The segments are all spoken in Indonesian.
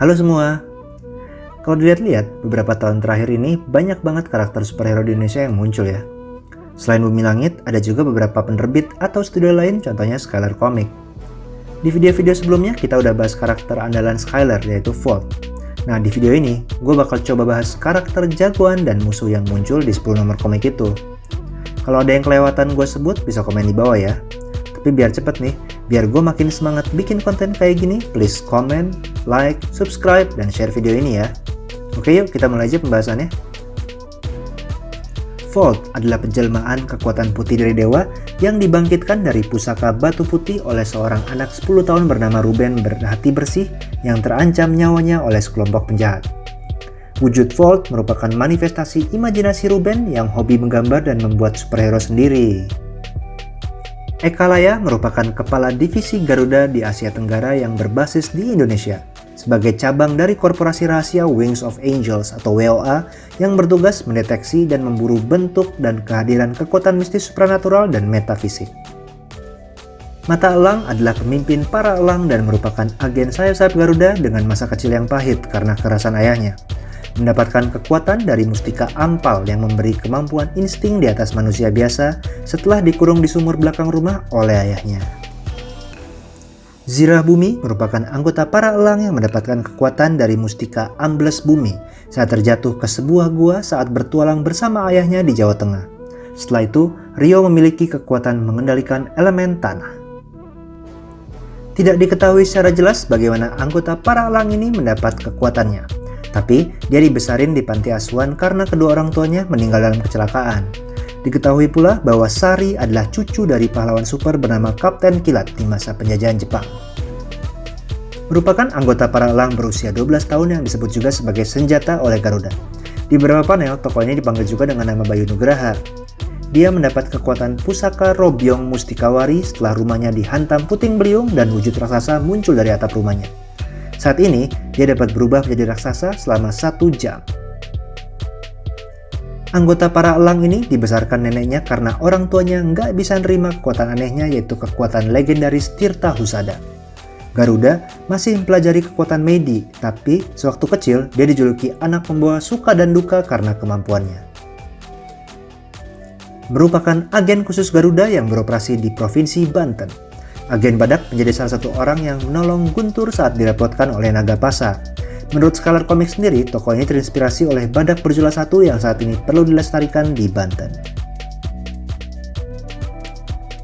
Halo semua. Kalau dilihat-lihat, beberapa tahun terakhir ini banyak banget karakter superhero di Indonesia yang muncul ya. Selain Bumi Langit, ada juga beberapa penerbit atau studio lain, contohnya Skylar Comic. Di video-video sebelumnya kita udah bahas karakter andalan Skylar, yaitu Volt. Nah, di video ini gue bakal coba bahas karakter jagoan dan musuh yang muncul di 10 nomor komik itu. Kalau ada yang kelewatan gue sebut, bisa komen di bawah ya. Tapi biar cepet nih, biar gue makin semangat bikin konten kayak gini, please comment, like, subscribe, dan share video ini ya. Oke yuk, kita mulai aja pembahasannya. Volt adalah penjelmaan kekuatan putih dari dewa yang dibangkitkan dari pusaka batu putih oleh seorang anak 10 tahun bernama Ruben berhati bersih yang terancam nyawanya oleh sekelompok penjahat. Wujud Volt merupakan manifestasi imajinasi Ruben yang hobi menggambar dan membuat superhero sendiri. Eka Laya merupakan kepala divisi Garuda di Asia Tenggara yang berbasis di Indonesia sebagai cabang dari korporasi rahasia Wings of Angels atau WOA yang bertugas mendeteksi dan memburu bentuk dan kehadiran kekuatan mistis supranatural dan metafisik. Mata Elang adalah pemimpin para elang dan merupakan agen sayap-sayap Garuda dengan masa kecil yang pahit karena kekerasan ayahnya. Mendapatkan kekuatan dari mustika ampal yang memberi kemampuan insting di atas manusia biasa setelah dikurung di sumur belakang rumah oleh ayahnya. Zirah Bumi merupakan anggota para elang yang mendapatkan kekuatan dari mustika ambles bumi saat terjatuh ke sebuah gua saat bertualang bersama ayahnya di Jawa Tengah. Setelah itu, Rio memiliki kekuatan mengendalikan elemen tanah. Tidak diketahui secara jelas bagaimana anggota para elang ini mendapat kekuatannya, tapi dia dibesarin di panti asuhan karena kedua orang tuanya meninggal dalam kecelakaan. Diketahui pula bahwa Sari adalah cucu dari pahlawan super bernama Kapten Kilat di masa penjajahan Jepang. Merupakan anggota para elang berusia 12 tahun yang disebut juga sebagai senjata oleh Garuda. Di beberapa panel, tokoh ini dipanggil juga dengan nama Bayu Nugraha. Dia mendapat kekuatan pusaka Robyong Mustikawari setelah rumahnya dihantam puting beliung dan wujud raksasa muncul dari atap rumahnya. Saat ini, dia dapat berubah menjadi raksasa selama 1 jam. Anggota para elang ini dibesarkan neneknya karena orang tuanya nggak bisa nerima kekuatan anehnya yaitu kekuatan legendaris Tirta Husada. Garuda masih mempelajari kekuatan Medi, tapi sewaktu kecil dia dijuluki anak pembawa suka dan duka karena kemampuannya. Merupakan agen khusus Garuda yang beroperasi di Provinsi Banten. Agen Badak menjadi salah satu orang yang menolong Guntur saat direpotkan oleh Naga Pasa. Menurut Skylar Comic sendiri, tokoh ini terinspirasi oleh Badak Berjula 1 yang saat ini perlu dilestarikan di Banten.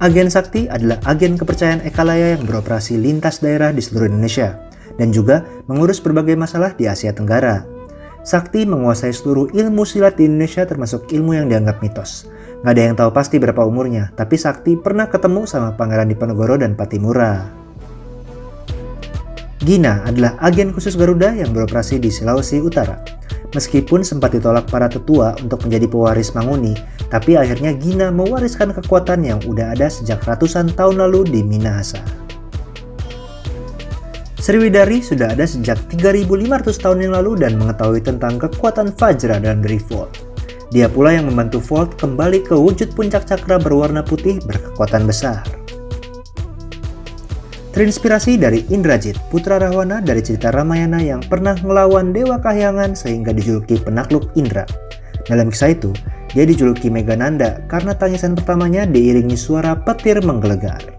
Agen Sakti adalah agen kepercayaan Eka Laya yang beroperasi lintas daerah di seluruh Indonesia dan juga mengurus berbagai masalah di Asia Tenggara. Sakti menguasai seluruh ilmu silat di Indonesia termasuk ilmu yang dianggap mitos. Nggak ada yang tahu pasti berapa umurnya, tapi Sakti pernah ketemu sama Pangeran Diponegoro dan Patimura. Gina adalah agen khusus Garuda yang beroperasi di Sulawesi Utara. Meskipun sempat ditolak para tetua untuk menjadi pewaris Manguni, tapi akhirnya Gina mewariskan kekuatan yang udah ada sejak ratusan tahun lalu di Minahasa. Sriwidari sudah ada sejak 3500 tahun yang lalu dan mengetahui tentang kekuatan Vajra dalam diri Volt. Dia pula yang membantu Volt kembali ke wujud puncak cakra berwarna putih berkekuatan besar. Terinspirasi dari Indrajit, putra Rahwana dari cerita Ramayana yang pernah melawan Dewa Kahyangan sehingga dijuluki penakluk Indra. Dalam kisah itu, dia dijuluki Megananda karena tangisan pertamanya diiringi suara petir menggelegar.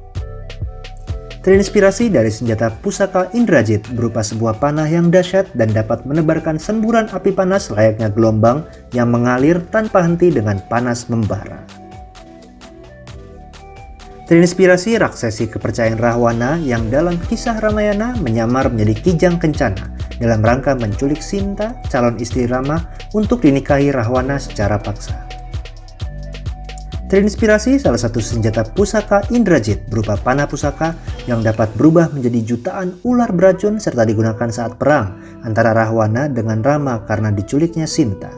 Terinspirasi dari senjata pusaka Indrajit berupa sebuah panah yang dahsyat dan dapat menebarkan semburan api panas layaknya gelombang yang mengalir tanpa henti dengan panas membara. Terinspirasi raksasi kepercayaan Rahwana yang dalam kisah Ramayana menyamar menjadi Kijang Kencana dalam rangka menculik Sinta, calon istri Rama, untuk dinikahi Rahwana secara paksa. Terinspirasi salah satu senjata pusaka Indrajit berupa panah pusaka yang dapat berubah menjadi jutaan ular beracun serta digunakan saat perang antara Rahwana dengan Rama karena diculiknya Sinta.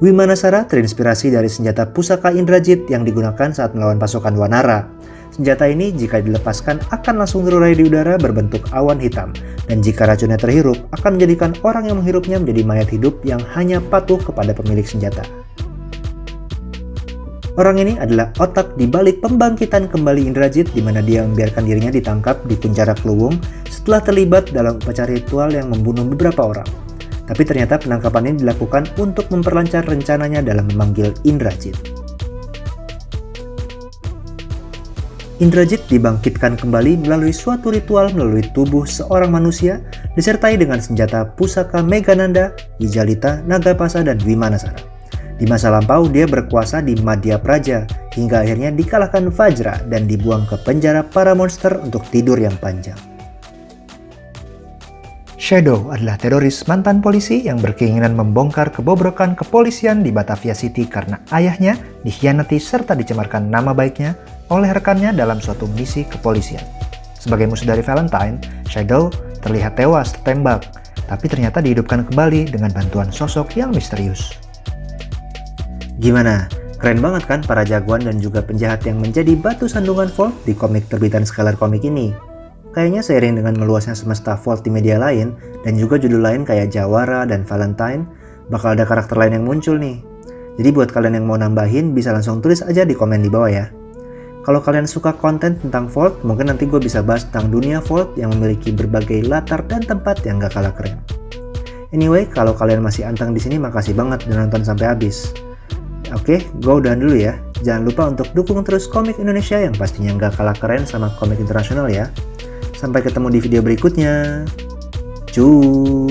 Wimanasara terinspirasi dari senjata pusaka Indrajit yang digunakan saat melawan pasukan Wanara. Senjata ini jika dilepaskan akan langsung terurai di udara berbentuk awan hitam, dan jika racunnya terhirup akan menjadikan orang yang menghirupnya menjadi mayat hidup yang hanya patuh kepada pemilik senjata. Orang ini adalah otak di balik pembangkitan kembali Indrajit, di mana dia membiarkan dirinya ditangkap di penjara Kluwung setelah terlibat dalam upacara ritual yang membunuh beberapa orang. Tapi ternyata penangkapan ini dilakukan untuk memperlancar rencananya dalam memanggil Indrajit. Indrajit dibangkitkan kembali melalui suatu ritual melalui tubuh seorang manusia, disertai dengan senjata pusaka Meghananda, Wijalita, Nagapasa, dan Wimanasara. Di masa lampau, dia berkuasa di Madhya Praja, hingga akhirnya dikalahkan Vajra dan dibuang ke penjara para monster untuk tidur yang panjang. Shadow adalah teroris mantan polisi yang berkeinginan membongkar kebobrokan kepolisian di Batavia City karena ayahnya dikhianati serta dicemarkan nama baiknya oleh rekannya dalam suatu misi kepolisian. Sebagai musuh dari Valentine, Shadow terlihat tewas tertembak, tapi ternyata dihidupkan kembali dengan bantuan sosok yang misterius. Gimana? Keren banget kan para jagoan dan juga penjahat yang menjadi batu sandungan Vault di komik terbitan Scalar Comics ini? Kayaknya seiring dengan meluasnya semesta Vault di media lain, dan juga judul lain kayak Jawara dan Valentine, bakal ada karakter lain yang muncul nih. Jadi buat kalian yang mau nambahin, bisa langsung tulis aja di komen di bawah ya. Kalau kalian suka konten tentang Vault, mungkin nanti gue bisa bahas tentang dunia Vault yang memiliki berbagai latar dan tempat yang gak kalah keren. Anyway, kalau kalian masih anteng di sini, makasih banget udah nonton sampai habis. Oke, gue udahan dulu ya. Jangan lupa untuk dukung terus komik Indonesia yang pastinya nggak kalah keren sama komik internasional ya. Sampai ketemu di video berikutnya. Cuy.